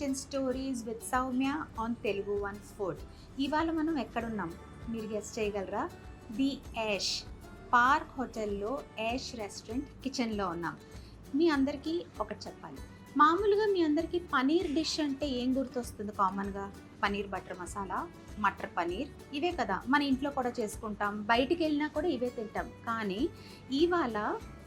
Kitchen stories with Soumya on Telugu one food. ఇవాళ మనం ఎక్కడున్నాం మీరు గెస్ట్ చేయగలరా? ది యాష్ పార్క్ హోటల్లో యాష్ రెస్టారెంట్ కిచెన్లో ఉన్నాం. మీ అందరికీ ఒకటి చెప్పాలి, మామూలుగా మీ అందరికీ పనీర్ డిష్ అంటే ఏం గుర్తొస్తుంది? కామన్గా పనీర్ బటర్ మసాలా, మటర్ పనీర్, ఇవే కదా మన ఇంట్లో కూడా చేసుకుంటాం, బయటికి వెళ్ళినా కూడా ఇవే తింటాం. కానీ ఇవాళ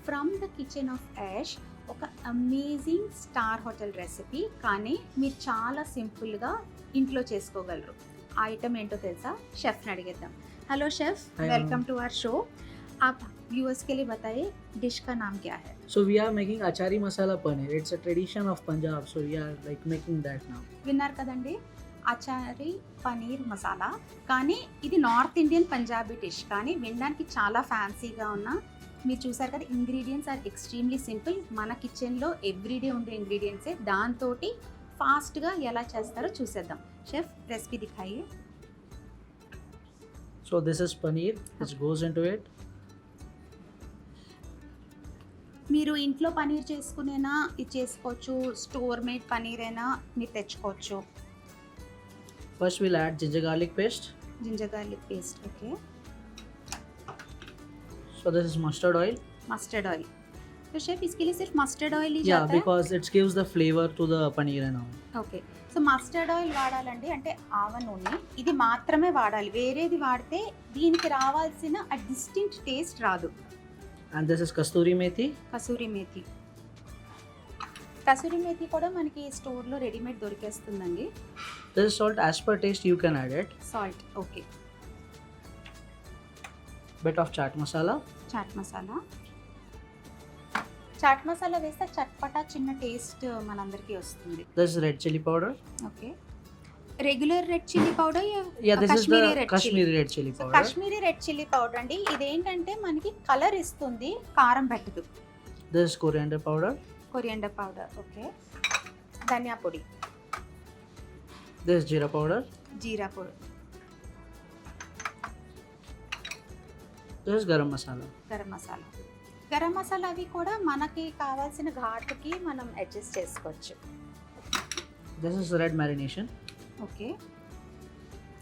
from the kitchen of Yash ఒక అమేజింగ్ స్టార్ హోటల్ రెసిపీ, కానీ మీరు చాలా సింపుల్గా ఇంట్లో చేసుకోగలరు. ఆ ఐటమ్ ఏంటో తెలుసా? షెఫ్ని అడిగేద్దాం. Hello chef, welcome to our show. आप व्यूअर्स के लिए बताइए डिश का नाम क्या है? So we are making achari masala paneer. It's a tradition of Punjab, so we are like making that now. విన్నారు కదండి, అచారీ పనీర్ మసాలా. కానీ ఇది నార్త్ ఇండియన్ పంజాబీ డిష్, కానీ వినడానికి చాలా ఫ్యాన్సీగా ఉన్న, మీరు చూసారు కదా, ఇంగ్రీడియంట్స్ ఆర్ ఎక్స్ట్రీమ్లీ సింపుల్. మన కిచెన్లో ఎవ్రీడే ఉండే ఇంగ్రీడియంట్సే, దాంతో ఫాస్ట్గా ఎలా చేస్తారో చూసేద్దాం. షెఫ్ రెసిపీ దిఖాయి. So this is paneer which goes into it. మీరు ఇంట్లో పనీర్ చేసుకునేనా ఇది చేసుకోవచ్చు, స్టోర్ మేడ్ పనీర్ అయినా మీరు తెచ్చుకోవచ్చు. First we'll add ginger garlic paste. Ginger garlic paste, okay. So this is mustard oil. Mustard oil. तो शेफ इसके लिए सिर्फ मस्टर्ड ऑयल ही Yeah, जाता है? because it gives the flavor to the paneer and all. Okay. So mustard oil వాడాలండి, అంటే ఆవ నూనె ఇది మాత్రమే వాడాలి. వేరేది వాడితే దీనికి రావాల్సిన ఆ డిస్టింక్ట్ టేస్ట్ రాదు. And this is kasturi methi. Kasuri methi. Kasuri methi కూడా మనకి స్టోర్లో readymade దొరికేస్తుందండి. This is salt as per taste, you can add it. Salt, okay. Bit of chaat masala. Chaat masala. Chaat masala వేస్తే చట్పటా చిన్న టేస్ట్ మనందరికీ వస్తుంది. This is red chili powder. Okay. Regular red chilli powder, Yeah, this is Kashmiri the red Kashmiri red chili so powder. Kashmiri red chilli powder అండి. ఇదేంటంటే మనకి colour ఇస్తుంది, కారం పెట్టదు. This is coriander powder. Coriander powder, okay. ధనియా పొడి, This is jeera powder. జీరా పొడి, This is garam masala. Garam masala. Garam masala అవి కూడా మనకి కావాల్సిన ఘాటుకి మనం అడ్జస్ట్ చేసుకోవచ్చు. This is red marination. Okay.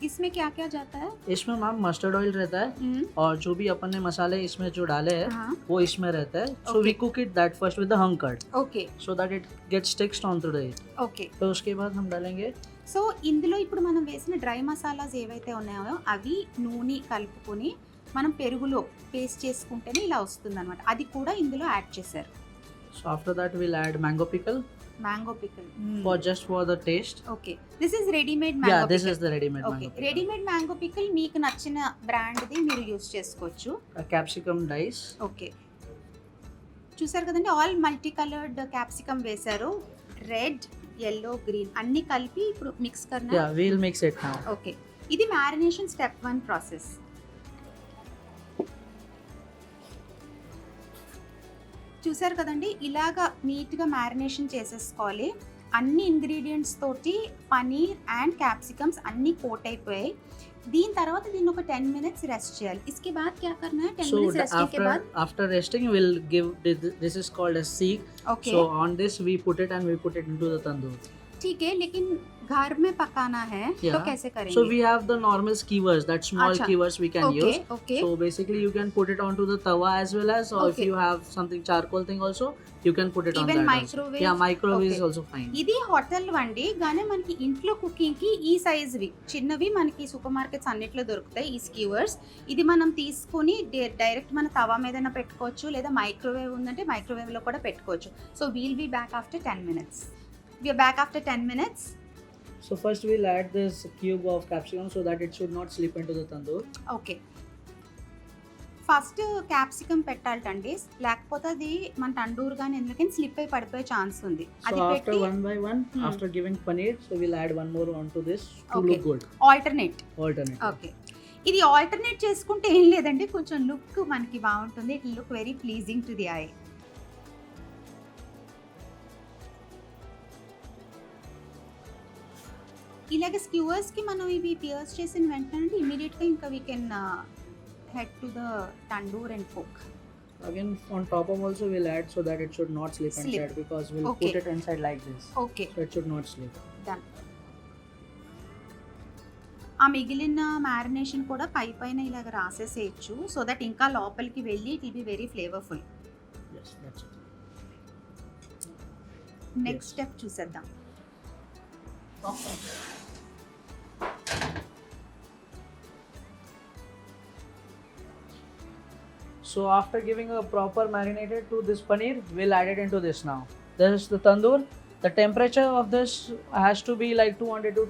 इसमें क्या क्या जाता है? इसमें मैम मस्टर्ड ऑयल रहता है और जो भी अपन ने मसाले इसमें जो डाले हैं हाँ, वो इसमें रहता है. So Okay. we cook it that first with the hung curd okay so that it gets sticked onto the it. Okay. तो उसके बाद हम डालेंगे సో ఇందులో ఇప్పుడు మనం వేసిన డ్రై మసాలాస్ ఏవైతే ఉన్నాయో అవి నూనె కలుపుకొని మనం పెరుగులో పేస్ట్ చేసుకుంటేనే ఇలా వస్తుంది అనమాట. అది కూడా ఇందులో యాడ్ చేశారు. so after that we'll add mango pickle mango pickle for the taste. Okay. This is readymade Yeah, mango this pickle. is the ready-made okay. mango pickle. Readymade mango pickle మీకు నచ్చిన బ్రాండ్ది మీరు యూస్ చేసుకోవచ్చు. A capsicum dice. Okay. చూసారు కదండి, all multi coloured capsicum వేశారు. Red, yellow, green అన్నీ కలిపి ఇప్పుడు మిక్స్ కర్నా. Yeah, we'll mix it now. Okay. ఇది మ్యారినేషన్ స్టెప్ 1 ప్రాసెస్. చూసారు కదండి, ఇలాగా నీట్గా మ్యారినేషన్ చేసేసుకోవాలి. అన్ని ఇంగ్రీడియంట్స్ తోటి పనీర్ అండ్ క్యాప్సికమ్స్ అన్నీ కోట్ అయిపోయాయి. దీని తర్వాత దీన్ని ఒక 10 మినిట్స్ రెస్ట్ చేయాలి. ఇస్కే బాద్ క్యా కర్నా है? 10 So మినిట్స్ రెస్టింగ్ కే బాద్ after resting we'll give this is called as seek. Okay. So on this we put it and we put it into the tandoor. ठीक है, लेकिन घर में पकाना है तो Yeah. कैसे करेंगे? So we have the normal skewers, that small Acha. skewers we can okay use. Okay So basically you can put it onto the tawa as well as, or if Okay. you have something charcoal thing also, you can put it on even that also. Microwave. Yeah, microwave is Okay. also fine. ఇది hotel వండి, కానీ మనకి ఇంట్లో కుకింగ్కి ఈ సైజ్వి చిన్నవి మనకి super markets అన్నిట్లో దొరుకుతాయి ఈ స్క్యూవర్స్. ఇది మనం తీసుకుని డైరెక్ట్ మన తవా మీదైనా పెట్టుకోవచ్చు, లేదా మైక్రోవేవ్ ఉందంటే మైక్రోవేవ్లో కూడా పెట్టుకోవచ్చు. So we'll be back after 10 minutes. We're back after 10 minutes. So first we'll add this cube of capsicum so that it should not slip into the tandoor. Okay. First capsicum పెట్టాలండి, లేకపోతే అది మన తండూరు కానీ ఎందుకని స్లిప్ అయి పడిపోయే chance ఉంది. So అది after పెట్టి one by one, after giving paneer, so we'll add one more onto this to Okay. look good. Alternate. Alternate. Okay. ఇది ఆల్టర్నేట్ చేసుకుంటే ఏం లేదండి, కొంచెం లుక్ మనకి బాగుంటుంది. It look very pleasing to the eye. ఇలాగ స్క్యూవర్స్కి మనం ఇవి పియర్స్ చేసిన వెంటనే ఇమీడియట్గా ఇంకా we can head to the tandoor and cook. Again on top of also we'll add so that it should not slip Slip. inside, because we'll Okay. put it inside like this. Okay. So it should not slip. Done. ఆ మిగిలిన marination కూడా పైన ఇలాగ రాసేసేయచ్చు, so that ఇంకా లోపలికి వెళ్ళి it will be very flavourful. Yes, that's it. Next step చూసేద్దాం. So after giving a proper marinated to this paneer, we'll add it into this now. This is the tandoor. The temperature of this has to be like 200 to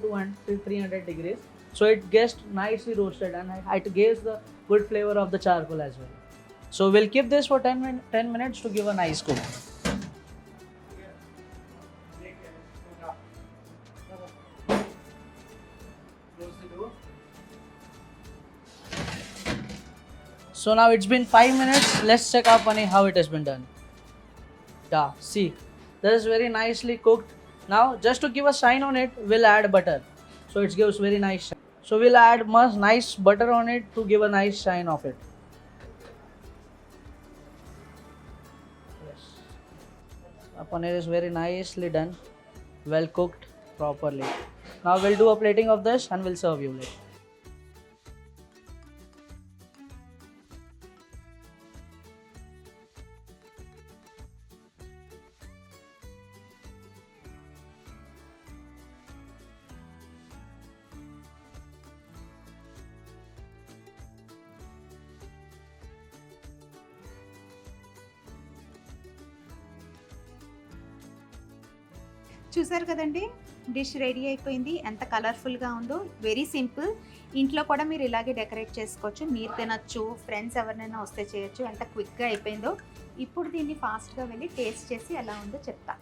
300 degrees. So it gets nicely roasted and it gives the good flavor of the charcoal as well. So we'll keep this for 10 minutes to give a nice cook. So now it's been 5 minutes. Let's check our paneer how it has been done. Yeah, see, this is very nicely cooked. Now just to give a shine on it, we'll add butter. So it gives very nice shine. So we'll add nice butter on it to give a nice shine of it. Yes. Our paneer is very nicely done, well cooked properly. Now we'll do a plating of this and we'll serve you later. చూసారు కదండి, dish ready అయిపోయింది. ఎంత కలర్ఫుల్గా ఉందో, very simple. ఇంట్లో కూడా మీరు ఇలాగే డెకరేట్ చేసుకోవచ్చు, మీరు తినచ్చు, ఫ్రెండ్స్ ఎవరినైనా వస్తే చేయొచ్చు. ఎంత క్విక్గా అయిపోయిందో. ఇప్పుడు దీన్ని ఫాస్ట్గా వెళ్ళి టేస్ట్ చేసి ఎలా ఉందో చెప్తా.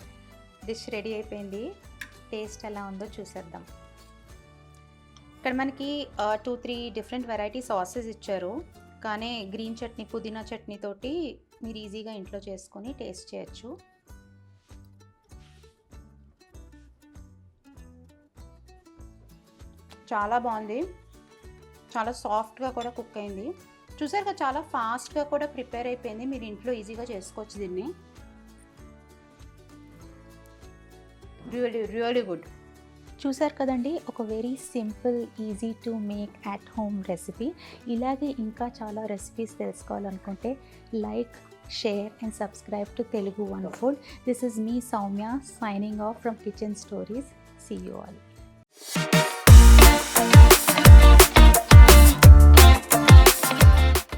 డిష్ రెడీ అయిపోయింది, టేస్ట్ ఎలా ఉందో చూసేద్దాం. ఇక్కడ మనకి 2-3 డిఫరెంట్ వెరైటీ సాసెస్ ఇచ్చారు, కానీ గ్రీన్ చట్నీ, పుదీనా చట్నీ తోటి మీరు ఈజీగా ఇంట్లో చేసుకొని టేస్ట్ చేయొచ్చు. చాలా బాగుంది, చాలా సాఫ్ట్గా కూడా కుక్ అయింది. చూసారుగా, చాలా ఫాస్ట్గా కూడా ప్రిపేర్ అయిపోయింది. మీరు ఇంట్లో ఈజీగా చేసుకోవచ్చు దీన్ని. Really good. చూసారు కదండి, ఒక very simple, easy to make at home recipe. ఇలాగే ఇంకా చాలా రెసిపీస్ తెలుసుకోవాలనుకుంటే like, share and subscribe to Telugu One Food. This is me, Soumya, signing off from Kitchen Stories. See you all.